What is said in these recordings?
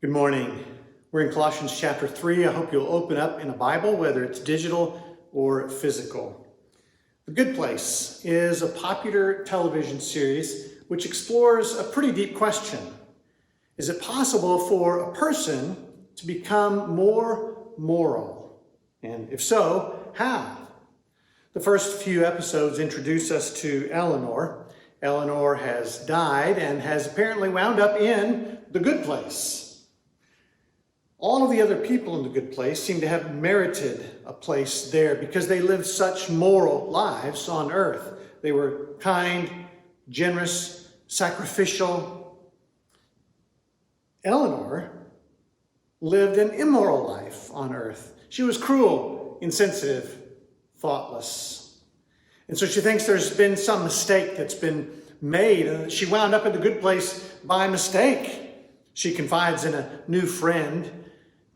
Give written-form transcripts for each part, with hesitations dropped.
Good morning. We're in Colossians chapter 3. I hope you'll open up in a Bible, whether it's digital or physical. The Good Place is a popular television series which explores a pretty deep question. Is it possible for a person to become more moral? And if so, how? The first few episodes introduce us to Eleanor. Eleanor has died and has apparently wound up in the good place. All of the other people in the good place seem to have merited a place there because they lived such moral lives on earth. They were kind, generous, sacrificial. Eleanor lived an immoral life on earth. She was cruel, insensitive, thoughtless. And so she thinks there's been some mistake that's been made, and she wound up in the good place by mistake. She confides in a new friend,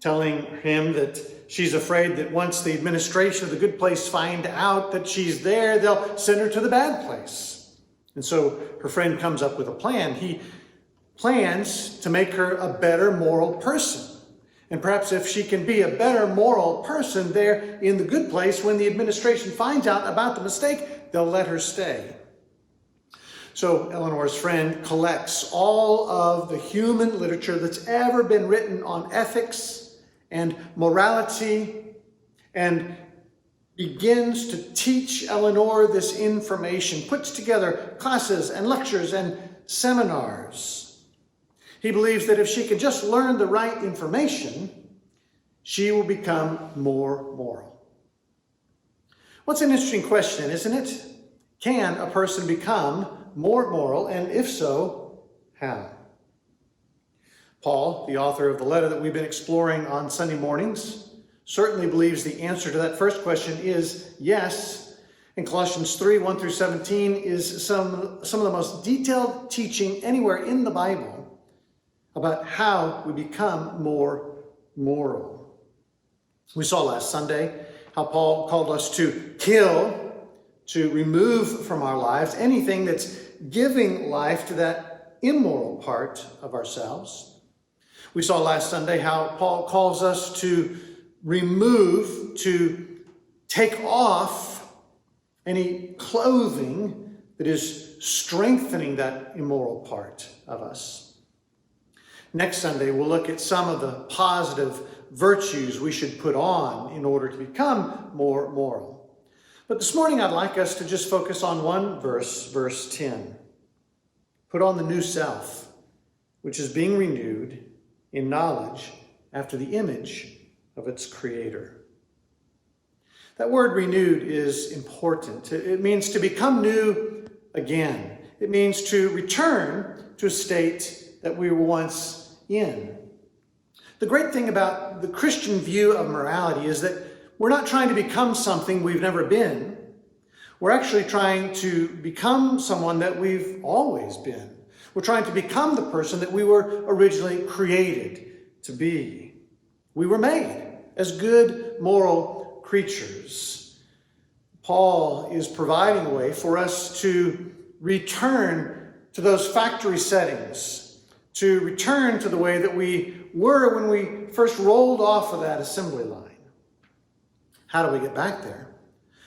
telling him that she's afraid that once the administration of the good place find out that she's there, they'll send her to the bad place. And so her friend comes up with a plan. He plans to make her a better moral person. And perhaps if she can be a better moral person there in the good place, when the administration finds out about the mistake, they'll let her stay. So Eleanor's friend collects all of the human literature that's ever been written on ethics and morality, and begins to teach Eleanor this information, puts together classes and lectures and seminars. He believes that if she can just learn the right information, she will become more moral. What's an interesting question, isn't it? Can a person become more moral, and if so, how? Paul, the author of the letter that we've been exploring on Sunday mornings, certainly believes the answer to that first question is yes. In Colossians 3, 1 through 17 is some of the most detailed teaching anywhere in the Bible about how we become more moral. We saw last Sunday how Paul called us to kill, to remove from our lives anything that's giving life to that immoral part of ourselves. We saw last Sunday how Paul calls us to remove, to take off any clothing that is strengthening that immoral part of us. Next Sunday, we'll look at some of the positive virtues we should put on in order to become more moral. But this morning, I'd like us to just focus on one verse, verse 10. Put on the new self, which is being renewed in knowledge after the image of its creator. That word renewed is important. It means to become new again. It means to return to a state that we were once in. The great thing about the Christian view of morality is that we're not trying to become something we've never been. We're actually trying to become someone that we've always been. We're trying to become the person that we were originally created to be. We were made as good moral creatures. Paul is providing a way for us to return to those factory settings, to return to the way that we were when we first rolled off of that assembly line. How do we get back there?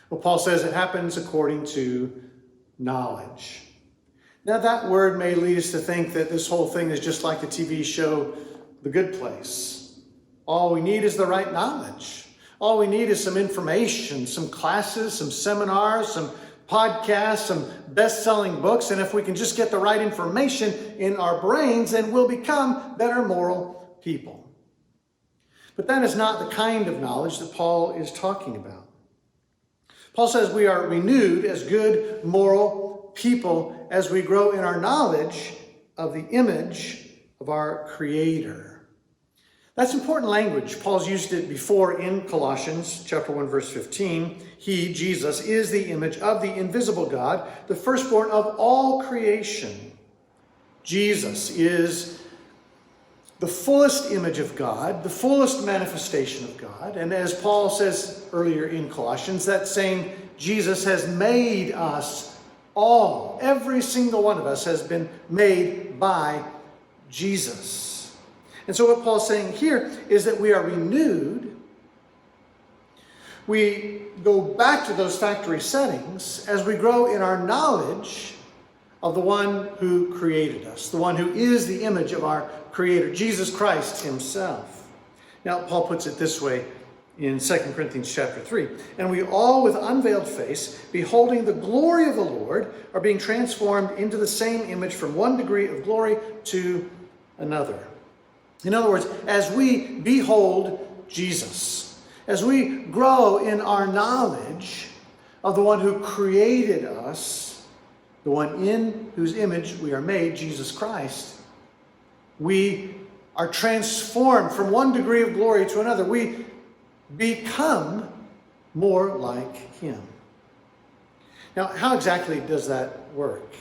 Well, Paul says it happens according to knowledge. Now, that word may lead us to think that this whole thing is just like the TV show, The Good Place. All we need is the right knowledge. All we need is some information, some classes, some seminars, some podcasts, some best-selling books. And if we can just get the right information in our brains, then we'll become better moral people. But that is not the kind of knowledge that Paul is talking about. Paul says we are renewed as good moral people as we grow in our knowledge of the image of our Creator. That's important language. Paul's used it before in Colossians chapter 1, verse 15. He, Jesus, is the image of the invisible God, the firstborn of all creation. Jesus is the fullest image of God, the fullest manifestation of God. And as Paul says earlier in Colossians, that same Jesus has made us all, every single one of us has been made by Jesus. And so what Paul's saying here is that we are renewed. We go back to those factory settings as we grow in our knowledge of the one who created us, the one who is the image of our Creator, Jesus Christ himself. Now, Paul puts it this way in 2 Corinthians chapter 3. And we all with unveiled face, beholding the glory of the Lord, are being transformed into the same image from one degree of glory to another. In other words, as we behold Jesus, as we grow in our knowledge of the one who created us, the one in whose image we are made, Jesus Christ, we are transformed from one degree of glory to another. We become more like him. Now, how exactly does that work?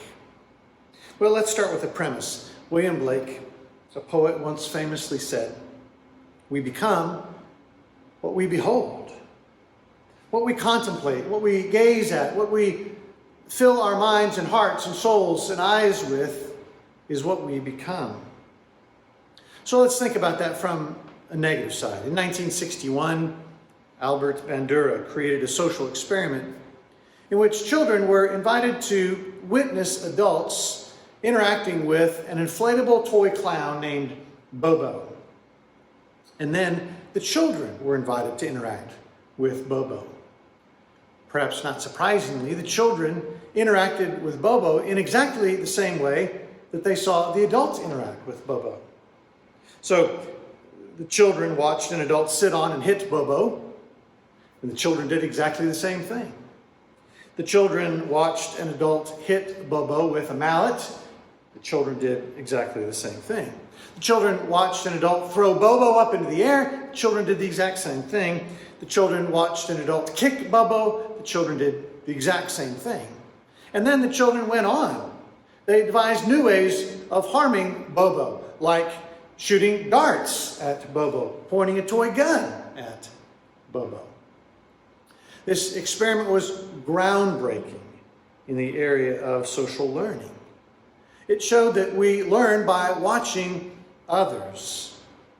Well, let's start with the premise. William Blake, a poet, once famously said, "We become what we behold." What we contemplate, what we gaze at, what we fill our minds and hearts and souls and eyes with is what we become. So let's think about that from a negative side. In 1961, Albert Bandura created a social experiment in which children were invited to witness adults interacting with an inflatable toy clown named Bobo. And then the children were invited to interact with Bobo. Perhaps not surprisingly, the children interacted with Bobo in exactly the same way that they saw the adults interact with Bobo. So the children watched an adult sit on and hit Bobo, and the children did exactly the same thing. The children watched an adult hit Bobo with a mallet. The children did exactly the same thing. The children watched an adult throw Bobo up into the air. The children did the exact same thing. The children watched an adult kick Bobo. The children did the exact same thing. And then the children went on. They devised new ways of harming Bobo, like shooting darts at Bobo, pointing a toy gun at Bobo. This experiment was groundbreaking in the area of social learning. It showed that we learn by watching others.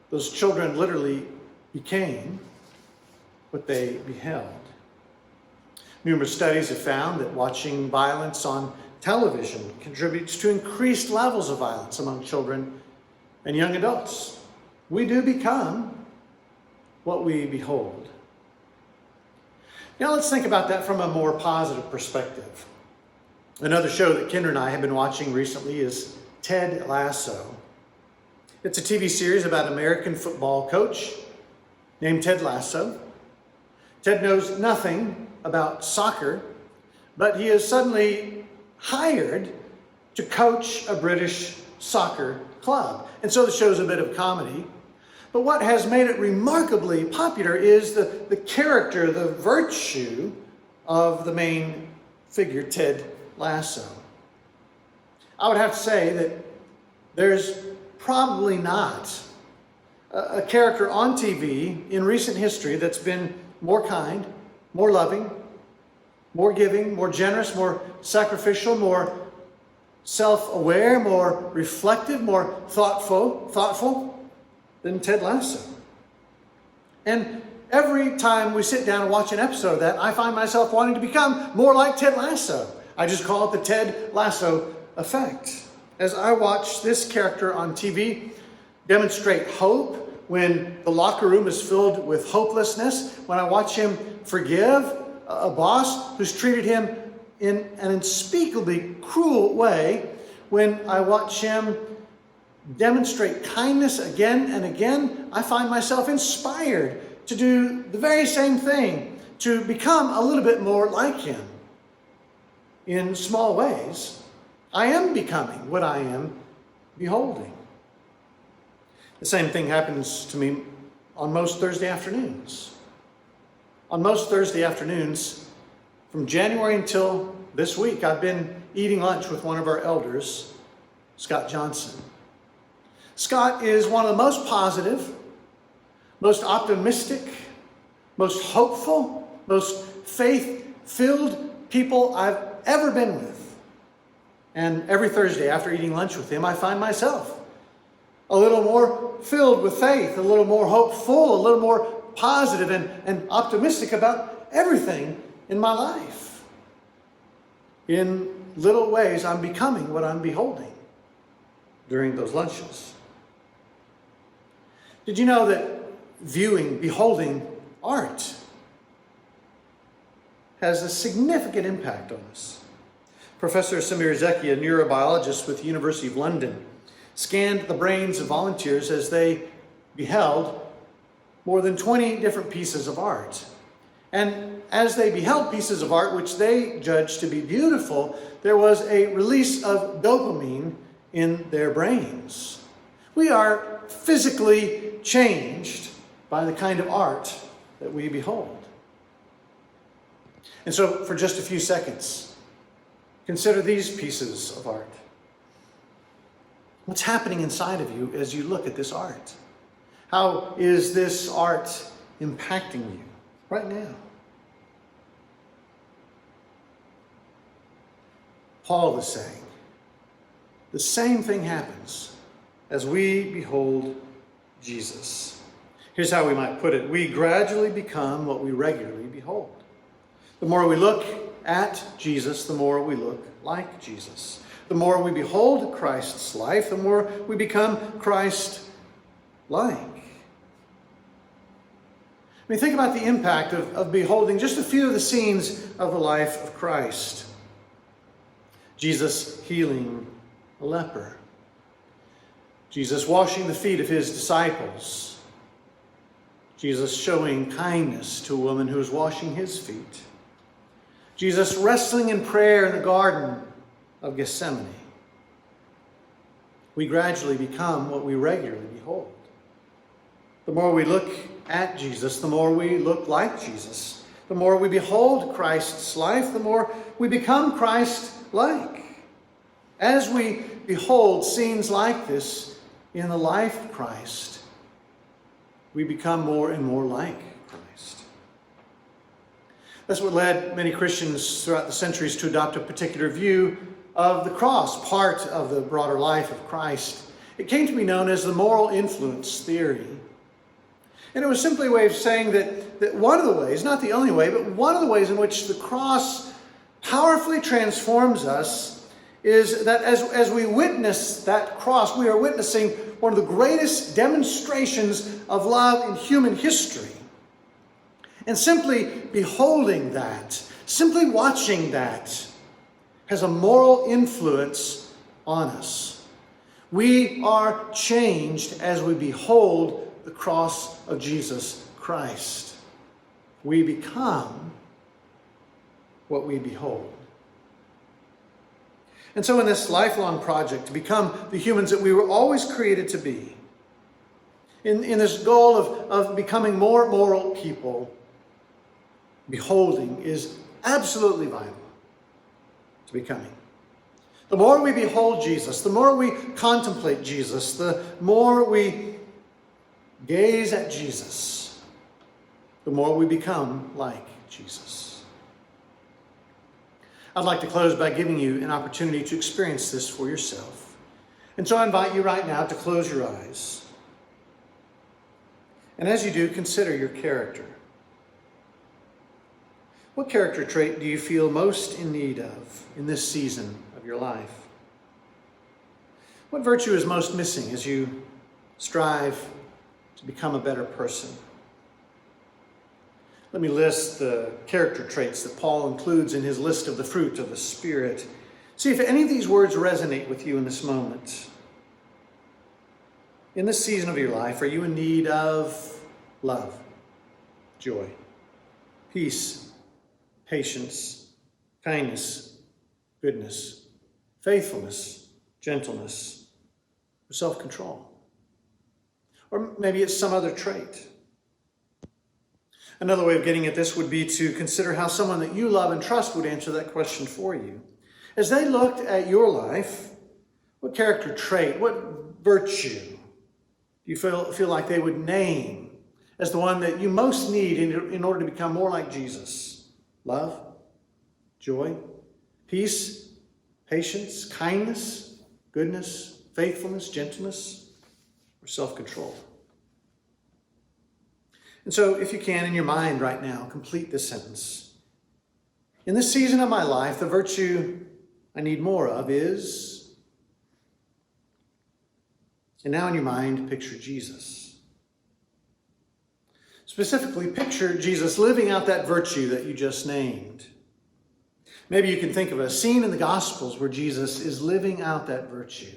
Those children literally became what they beheld. Numerous studies have found that watching violence on television contributes to increased levels of violence among children and young adults. We do become what we behold. Now let's think about that from a more positive perspective. Another show that Kendra and I have been watching recently is Ted Lasso. It's a TV series about an American football coach named Ted Lasso. Ted knows nothing about soccer, but he is suddenly hired to coach a British soccer club. And so the show's a bit of comedy. But what has made it remarkably popular is the character, the virtue of the main figure, Ted Lasso. I would have to say that there's probably not a character on TV in recent history that's been more kind, more loving, more giving, more generous, more sacrificial, more self-aware, more reflective, more thoughtful than Ted Lasso. And every time we sit down and watch an episode of that, I find myself wanting to become more like Ted Lasso. I just call it the Ted Lasso effect. As I watch this character on TV demonstrate hope when the locker room is filled with hopelessness, when I watch him forgive a boss who's treated him in an unspeakably cruel way, when I watch him demonstrate kindness again and again, I find myself inspired to do the very same thing, to become a little bit more like him. In small ways, I am becoming what I am beholding. The same thing happens to me on most Thursday afternoons. On most Thursday afternoons, from January until this week, I've been eating lunch with one of our elders, Scott Johnson. Scott is one of the most positive, most optimistic, most hopeful, most faith-filled people I've ever been with. And every Thursday after eating lunch with him, I find myself a little more filled with faith, a little more hopeful, a little more positive and optimistic about everything in my life. In little ways, I'm becoming what I'm beholding during those lunches. Did you know that beholding art has a significant impact on us? Professor Samir Zeki, a neurobiologist with the University of London, scanned the brains of volunteers as they beheld more than 20 different pieces of art. And as they beheld pieces of art which they judged to be beautiful, there was a release of dopamine in their brains. We are physically changed by the kind of art that we behold. And so for just a few seconds, consider these pieces of art. What's happening inside of you as you look at this art? How is this art impacting you right now? Paul is saying the same thing happens as we behold Jesus. Here's how we might put it. We gradually become what we regularly behold. The more we look at Jesus, the more we look like Jesus. The more we behold Christ's life, the more we become Christ-like. I mean, think about the impact of beholding just a few of the scenes of the life of Christ. Jesus healing a leper. Jesus washing the feet of his disciples. Jesus showing kindness to a woman who was washing his feet. Jesus wrestling in prayer in the Garden of Gethsemane. We gradually become what we regularly behold. The more we look at Jesus, the more we look like Jesus. The more we behold Christ's life, the more we become Christ-like. As we behold scenes like this in the life of Christ, we become more and more like Christ. That's what led many Christians throughout the centuries to adopt a particular view of the cross, part of the broader life of Christ. It came to be known as the moral influence theory. And it was simply a way of saying that one of the ways, not the only way, but one of the ways in which the cross powerfully transforms us is that as we witness that cross, we are witnessing one of the greatest demonstrations of love in human history. And simply beholding that, simply watching that, has a moral influence on us. We are changed as we behold the cross of Jesus Christ. We become what we behold. And so in this lifelong project to become the humans that we were always created to be, in this goal of becoming more moral people, beholding is absolutely vital to becoming. The more we behold Jesus, the more we contemplate Jesus, the more we gaze at Jesus, the more we become like Jesus. I'd like to close by giving you an opportunity to experience this for yourself. And so I invite you right now to close your eyes. And as you do, consider your character. What character trait do you feel most in need of in this season of your life? What virtue is most missing as you strive to become a better person? Let me list the character traits that Paul includes in his list of the fruit of the Spirit. See if any of these words resonate with you in this moment. In this season of your life, are you in need of love, joy, peace, patience, kindness, goodness, faithfulness, gentleness, or self-control? Or maybe it's some other trait. Another way of getting at this would be to consider how someone that you love and trust would answer that question for you. As they looked at your life, what character trait, what virtue do you feel like they would name as the one that you most need in order to become more like Jesus? Love, joy, peace, patience, kindness, goodness, faithfulness, gentleness, or self-control. And so if you can, in your mind right now, complete this sentence. In this season of my life, the virtue I need more of is... And now in your mind, picture Jesus. Specifically, picture Jesus living out that virtue that you just named. Maybe you can think of a scene in the Gospels where Jesus is living out that virtue.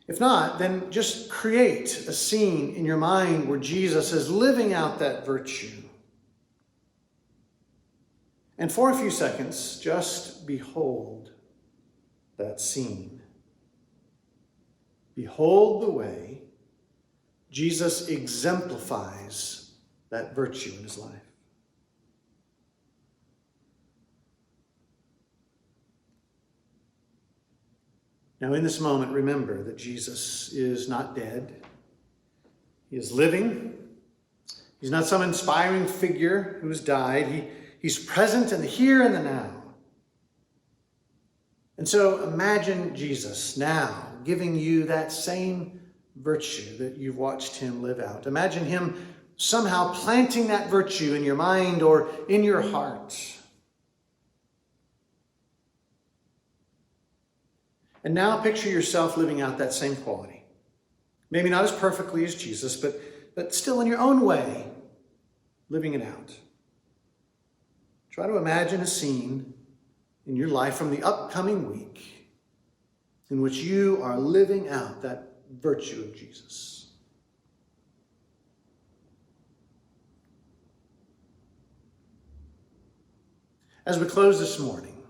If not, then just create a scene in your mind where Jesus is living out that virtue. And for a few seconds, just behold that scene. Behold the way Jesus exemplifies that virtue in his life. Now, in this moment, remember that Jesus is not dead. He is living. He's not some inspiring figure who has died. He's present in the here and the now. And so imagine Jesus now giving you that same virtue that you've watched him live out. Imagine him somehow planting that virtue in your mind or in your heart. And now picture yourself living out that same quality. Maybe not as perfectly as Jesus, but still in your own way, living it out. Try to imagine a scene in your life from the upcoming week in which you are living out that virtue of Jesus. As we close this morning,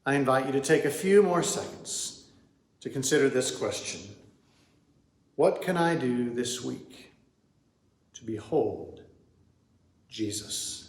I invite you to take a few more seconds to consider this question. What can I do this week to behold Jesus?